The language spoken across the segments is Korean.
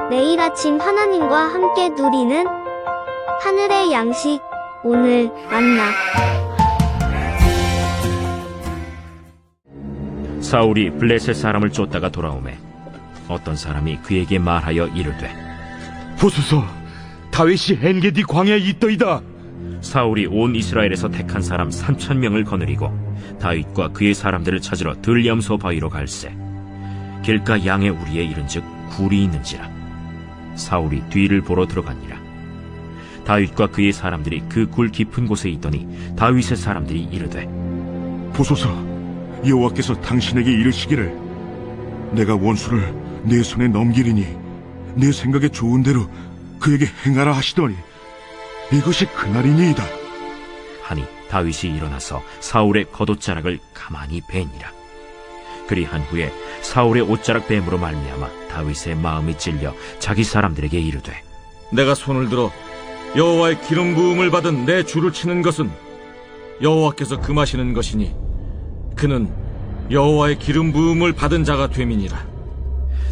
매일 아침 하나님과 함께 누리는 하늘의 양식, 오늘 만나. 사울이 블레셋 사람을 쫓다가 돌아오매 어떤 사람이 그에게 말하여 이르되, 보소서, 다윗이 엔게디 광야에 있더이다. 사울이 온 이스라엘에서 택한 사람 3,000명을 거느리고 다윗과 그의 사람들을 찾으러 들염소 바위로 갈새 길가 양의 우리에 이른즉 굴이 있는지라. 사울이 뒤를 보러 들어가니라. 다윗과 그의 사람들이 그 굴 깊은 곳에 있더니 다윗의 사람들이 이르되, 보소서, 여호와께서 당신에게 이르시기를 내가 원수를 내 손에 넘기리니 내 생각에 좋은 대로 그에게 행하라 하시더니 이것이 그날이니이다. 하니 다윗이 일어나서 사울의 겉옷자락을 가만히 베니라. 그리한 후에 사울의 옷자락 뱀으로 말미암아 다윗의 마음이 찔려 자기 사람들에게 이르되, 내가 손을 들어 여호와의 기름 부음을 받은 내 주를 치는 것은 여호와께서 금하시는 것이니 그는 여호와의 기름 부음을 받은 자가 됨이니라.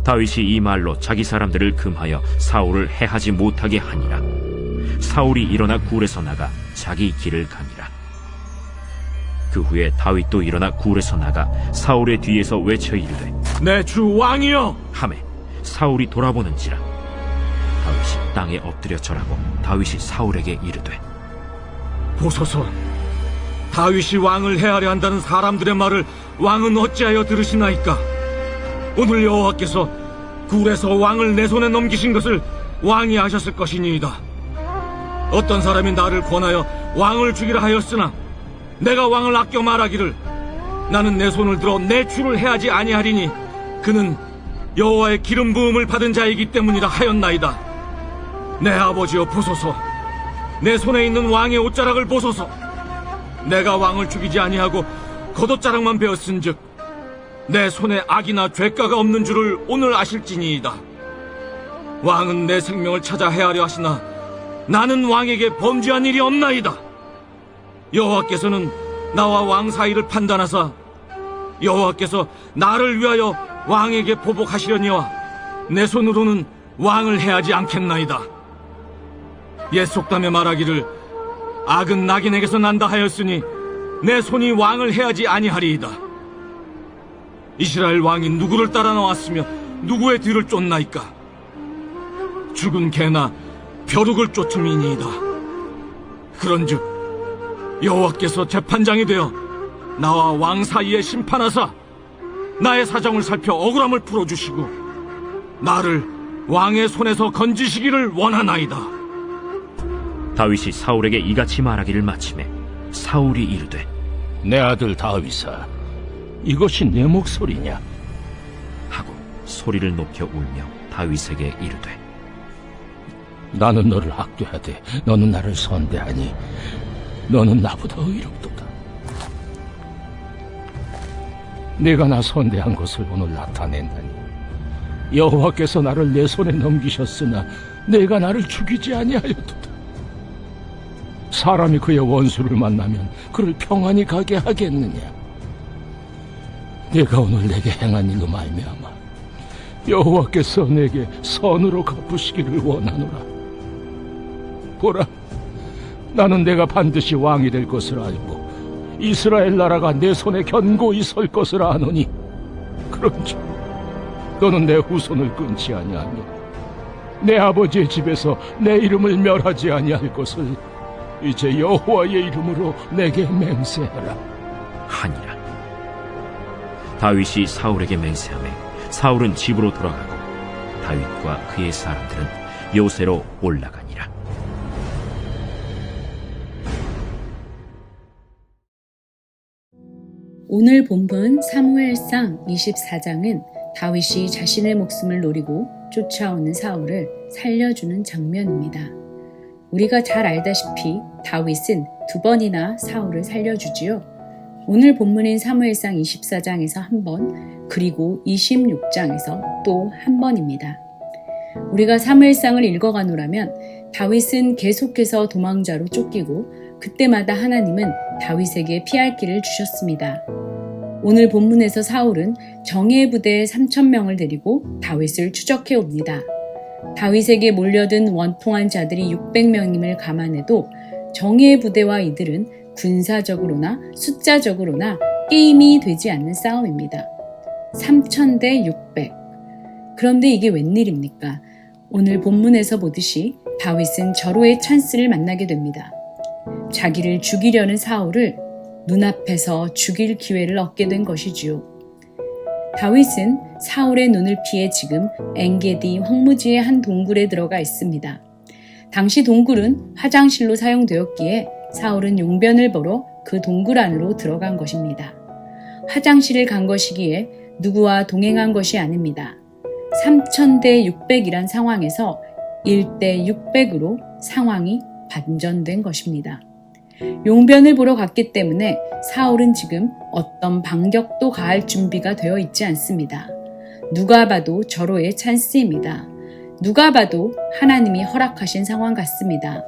다윗이 이 말로 자기 사람들을 금하여 사울을 해하지 못하게 하니라. 사울이 일어나 굴에서 나가 자기 길을 가니라. 그 후에 다윗도 일어나 굴에서 나가 사울의 뒤에서 외쳐 이르되, 내 주 왕이여! 하매 사울이 돌아보는지라. 다윗이 땅에 엎드려 절하고 다윗이 사울에게 이르되, 보소서, 다윗이 왕을 해하려 한다는 사람들의 말을 왕은 어찌하여 들으시나이까? 오늘 여호와께서 굴에서 왕을 내 손에 넘기신 것을 왕이 하셨을 것이니이다. 어떤 사람이 나를 권하여 왕을 죽이라 하였으나 내가 왕을 아껴 말하기를 나는 내 손을 들어 내 주를 해하지 아니하리니 그는 여호와의 기름 부음을 받은 자이기 때문이라 하였나이다. 내 아버지여, 보소서, 내 손에 있는 왕의 옷자락을 보소서. 내가 왕을 죽이지 아니하고 겉옷자락만 베었은즉 내 손에 악이나 죄가가 없는 줄을 오늘 아실지니이다. 왕은 내 생명을 찾아 해하려 하시나 나는 왕에게 범죄한 일이 없나이다. 여호와께서는 나와 왕 사이를 판단하사 여호와께서 나를 위하여 왕에게 보복하시려니와 내 손으로는 왕을 해하지 않겠나이다. 옛 속담에 말하기를 악은 낙인에게서 난다 하였으니 내 손이 왕을 해하지 아니하리이다. 이스라엘 왕이 누구를 따라 나왔으며 누구의 뒤를 쫓나이까? 죽은 개나 벼룩을 쫓음이니이다. 그런즉 여호와께서 재판장이 되어 나와 왕 사이에 심판하사 나의 사정을 살펴 억울함을 풀어주시고 나를 왕의 손에서 건지시기를 원하나이다. 다윗이 사울에게 이같이 말하기를 마치매 사울이 이르되, 내 아들 다윗아, 이것이 내 목소리냐? 하고 소리를 높여 울며 다윗에게 이르되, 나는 너를 학대하되 너는 나를 선대하니 너는 나보다 의롭도다. 내가 나 선대한 것을 오늘 나타낸다니 여호와께서 나를 내 손에 넘기셨으나 내가 나를 죽이지 아니하였도다. 사람이 그의 원수를 만나면 그를 평안히 가게 하겠느냐? 내가 오늘 내게 행한 일로 말미암아 여호와께서 내게 선으로 갚으시기를 원하노라. 보라, 나는 내가 반드시 왕이 될 것을 알고 이스라엘 나라가 내 손에 견고히 설 것을 아노니 그런즉 너는 내 후손을 끊지 아니하며 내 아버지의 집에서 내 이름을 멸하지 아니할 것을 이제 여호와의 이름으로 내게 맹세하라. 하니라. 다윗이 사울에게 맹세하매 사울은 집으로 돌아가고 다윗과 그의 사람들은 요새로 올라가니라. 오늘 본문 사무엘상 24장은 다윗이 자신의 목숨을 노리고 쫓아오는 사울을 살려주는 장면입니다. 우리가 잘 알다시피 다윗은 2번이나 사울을 살려주지요. 오늘 본문인 사무엘상 24장에서 한 번, 그리고 26장에서 또 한 번입니다. 우리가 사무엘상을 읽어가노라면 다윗은 계속해서 도망자로 쫓기고 그때마다 하나님은 다윗에게 피할 길을 주셨습니다. 오늘 본문에서 사울은 정예의 부대 3,000명을 데리고 다윗을 추적해 옵니다. 다윗에게 몰려든 원통한 자들이 600명임을 감안해도 정예의 부대와 이들은 군사적으로나 숫자적으로나 게임이 되지 않는 싸움입니다. 3,000대 600. 그런데 이게 웬일입니까? 오늘 본문에서 보듯이 다윗은 절호의 찬스를 만나게 됩니다. 자기를 죽이려는 사울을 눈앞에서 죽일 기회를 얻게 된 것이지요. 다윗은 사울의 눈을 피해 지금 엔게디 황무지의 한 동굴에 들어가 있습니다. 당시 동굴은 화장실로 사용되었기에 사울은 용변을 보러 그 동굴 안으로 들어간 것입니다. 화장실을 간 것이기에 누구와 동행한 것이 아닙니다. 3,000대 600이란 상황에서 1대 600으로 상황이 반전된 것입니다. 용변을 보러 갔기 때문에 사울은 지금 어떤 반격도 가할 준비가 되어 있지 않습니다. 누가 봐도 절호의 찬스입니다. 누가 봐도 하나님이 허락하신 상황 같습니다.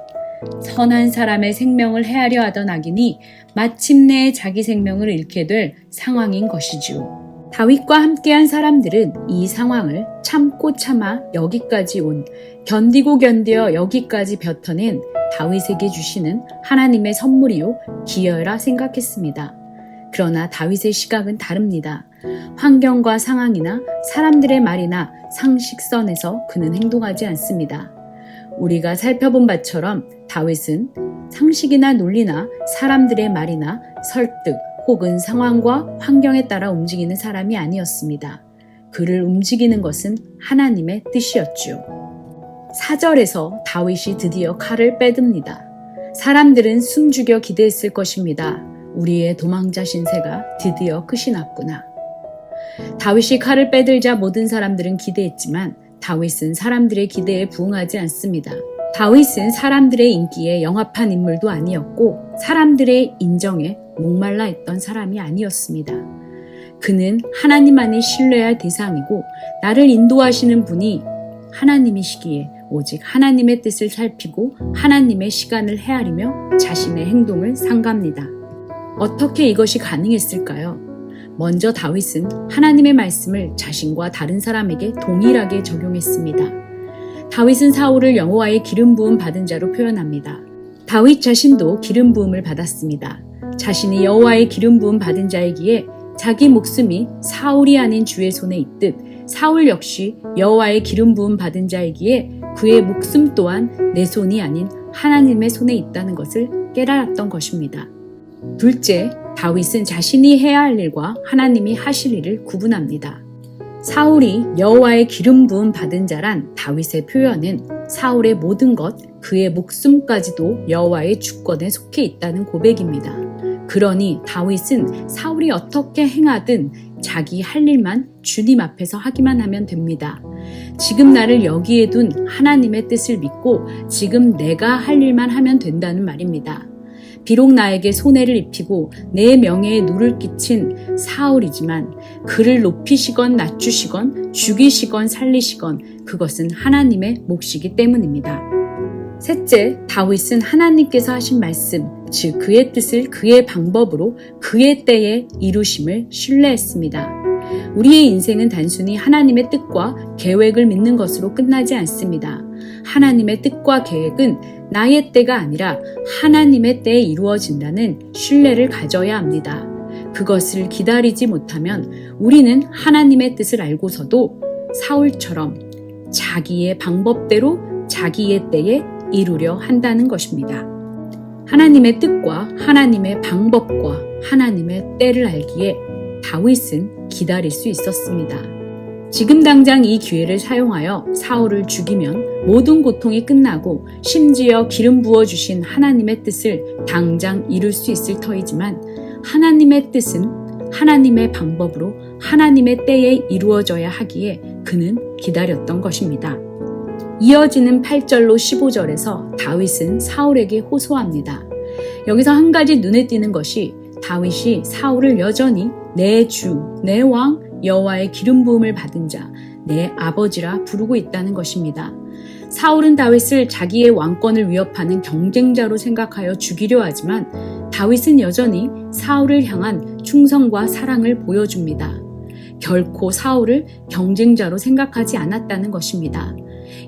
선한 사람의 생명을 해하려 하던 악인이 마침내 자기 생명을 잃게 될 상황인 것이지요. 다윗과 함께한 사람들은 이 상황을 참고 참아 여기까지 온, 견디고 견뎌 여기까지 벼터낸 다윗에게 주시는 하나님의 선물이요 기여라 생각했습니다. 그러나 다윗의 시각은 다릅니다. 환경과 상황이나 사람들의 말이나 상식선에서 그는 행동하지 않습니다. 우리가 살펴본 바처럼 다윗은 상식이나 논리나 사람들의 말이나 설득 혹은 상황과 환경에 따라 움직이는 사람이 아니었습니다. 그를 움직이는 것은 하나님의 뜻이었죠. 4절에서 다윗이 드디어 칼을 빼듭니다. 사람들은 숨죽여 기대했을 것입니다. 우리의 도망자 신세가 드디어 끝이 났구나. 다윗이 칼을 빼들자 모든 사람들은 기대했지만 다윗은 사람들의 기대에 부응하지 않습니다. 다윗은 사람들의 인기에 영합한 인물도 아니었고 사람들의 인정에 목말라 있던 사람이 아니었습니다. 그는 하나님만이 신뢰할 대상이고 나를 인도하시는 분이 하나님이시기에 오직 하나님의 뜻을 살피고 하나님의 시간을 헤아리며 자신의 행동을 삼갑니다. 어떻게 이것이 가능했을까요? 먼저 다윗은 하나님의 말씀을 자신과 다른 사람에게 동일하게 적용했습니다. 다윗은 사울을 여호와의 기름 부음 받은 자로 표현합니다. 다윗 자신도 기름 부음을 받았습니다. 자신이 여호와의 기름 부음 받은 자이기에 자기 목숨이 사울이 아닌 주의 손에 있듯 사울 역시 여호와의 기름 부음 받은 자이기에 그의 목숨 또한 내 손이 아닌 하나님의 손에 있다는 것을 깨달았던 것입니다. 둘째, 다윗은 자신이 해야 할 일과 하나님이 하실 일을 구분합니다. 사울이 여호와의 기름 부음 받은 자란 다윗의 표현은 사울의 모든 것, 그의 목숨까지도 여호와의 주권에 속해 있다는 고백입니다. 그러니 다윗은 사울이 어떻게 행하든 자기 할 일만 주님 앞에서 하기만 하면 됩니다. 지금 나를 여기에 둔 하나님의 뜻을 믿고 지금 내가 할 일만 하면 된다는 말입니다. 비록 나에게 손해를 입히고 내 명예에 누를 끼친 사울이지만 그를 높이시건 낮추시건 죽이시건 살리시건 그것은 하나님의 몫이기 때문입니다. 셋째, 다윗은 하나님께서 하신 말씀, 즉 그의 뜻을 그의 방법으로 그의 때에 이루심을 신뢰했습니다. 우리의 인생은 단순히 하나님의 뜻과 계획을 믿는 것으로 끝나지 않습니다. 하나님의 뜻과 계획은 나의 때가 아니라 하나님의 때에 이루어진다는 신뢰를 가져야 합니다. 그것을 기다리지 못하면 우리는 하나님의 뜻을 알고서도 사울처럼 자기의 방법대로 자기의 때에 이루려 한다는 것입니다. 하나님의 뜻과 하나님의 방법과 하나님의 때를 알기에 다윗은 기다릴 수 있었습니다. 지금 당장 이 기회를 사용하여 사울을 죽이면 모든 고통이 끝나고 심지어 기름 부어주신 하나님의 뜻을 당장 이룰 수 있을 터이지만 하나님의 뜻은 하나님의 방법으로 하나님의 때에 이루어져야 하기에 그는 기다렸던 것입니다. 이어지는 8절로 15절에서 다윗은 사울에게 호소합니다. 여기서 한 가지 눈에 띄는 것이 다윗이 사울을 여전히 내 주, 내 왕, 여호와의 기름 부음을 받은 자, 내 아버지라 부르고 있다는 것입니다. 사울은 다윗을 자기의 왕권을 위협하는 경쟁자로 생각하여 죽이려 하지만 다윗은 여전히 사울을 향한 충성과 사랑을 보여줍니다. 결코 사울을 경쟁자로 생각하지 않았다는 것입니다.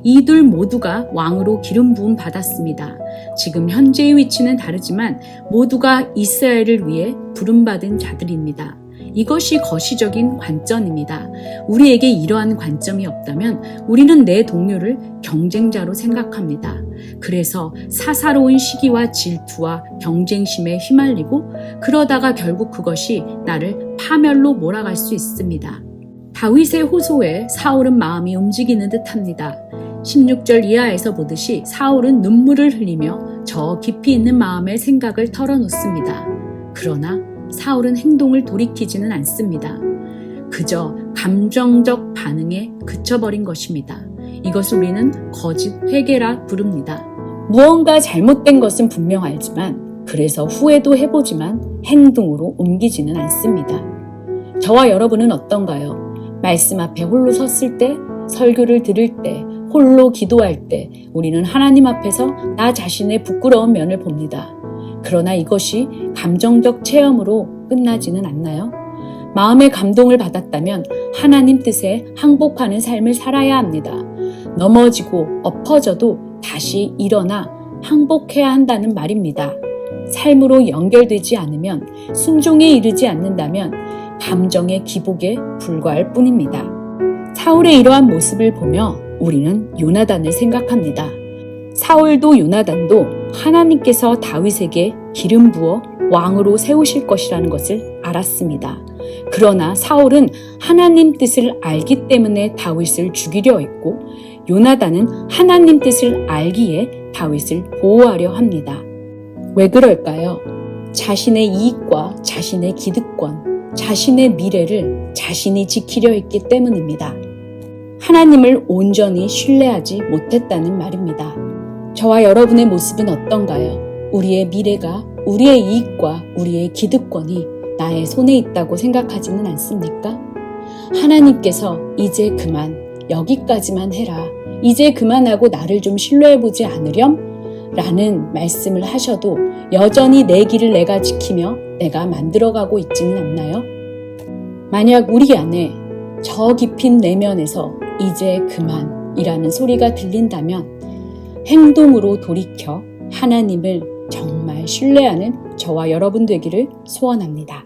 이들 모두가 왕으로 기름 부음 받았습니다. 지금 현재의 위치는 다르지만 모두가 이스라엘을 위해 부름받은 자들입니다. 이것이 거시적인 관점입니다. 우리에게 이러한 관점이 없다면 우리는 내 동료를 경쟁자로 생각합니다. 그래서 사사로운 시기와 질투와 경쟁심에 휘말리고 그러다가 결국 그것이 나를 파멸로 몰아갈 수 있습니다. 다윗의 호소에 사울은 마음이 움직이는 듯합니다. 16절 이하에서 보듯이 사울은 눈물을 흘리며 저 깊이 있는 마음의 생각을 털어놓습니다. 그러나 사울은 행동을 돌이키지는 않습니다. 그저 감정적 반응에 그쳐버린 것입니다. 이것을 우리는 거짓 회개라 부릅니다. 무언가 잘못된 것은 분명 알지만 그래서 후회도 해보지만 행동으로 옮기지는 않습니다. 저와 여러분은 어떤가요? 말씀 앞에 홀로 섰을 때, 설교를 들을 때, 홀로 기도할 때 우리는 하나님 앞에서 나 자신의 부끄러운 면을 봅니다. 그러나 이것이 감정적 체험으로 끝나지는 않나요? 마음의 감동을 받았다면 하나님 뜻에 항복하는 삶을 살아야 합니다. 넘어지고 엎어져도 다시 일어나 항복해야 한다는 말입니다. 삶으로 연결되지 않으면, 순종에 이르지 않는다면 감정의 기복에 불과할 뿐입니다. 사울의 이러한 모습을 보며 우리는 요나단을 생각합니다. 사울도 요나단도 하나님께서 다윗에게 기름 부어 왕으로 세우실 것이라는 것을 알았습니다. 그러나 사울은 하나님 뜻을 알기 때문에 다윗을 죽이려 했고 요나단은 하나님 뜻을 알기에 다윗을 보호하려 합니다. 왜 그럴까요? 자신의 이익과 자신의 기득권, 자신의 미래를 자신이 지키려 했기 때문입니다. 하나님을 온전히 신뢰하지 못했다는 말입니다. 저와 여러분의 모습은 어떤가요? 우리의 미래가, 우리의 이익과 우리의 기득권이 나의 손에 있다고 생각하지는 않습니까? 하나님께서 이제 그만, 여기까지만 해라. 이제 그만하고 나를 좀 신뢰해보지 않으렴? 라는 말씀을 하셔도 여전히 내 길을 내가 지키며 내가 만들어가고 있지는 않나요? 만약 우리 안에 저 깊은 내면에서 이제 그만이라는 소리가 들린다면 행동으로 돌이켜 하나님을 정말 신뢰하는 저와 여러분 되기를 소원합니다.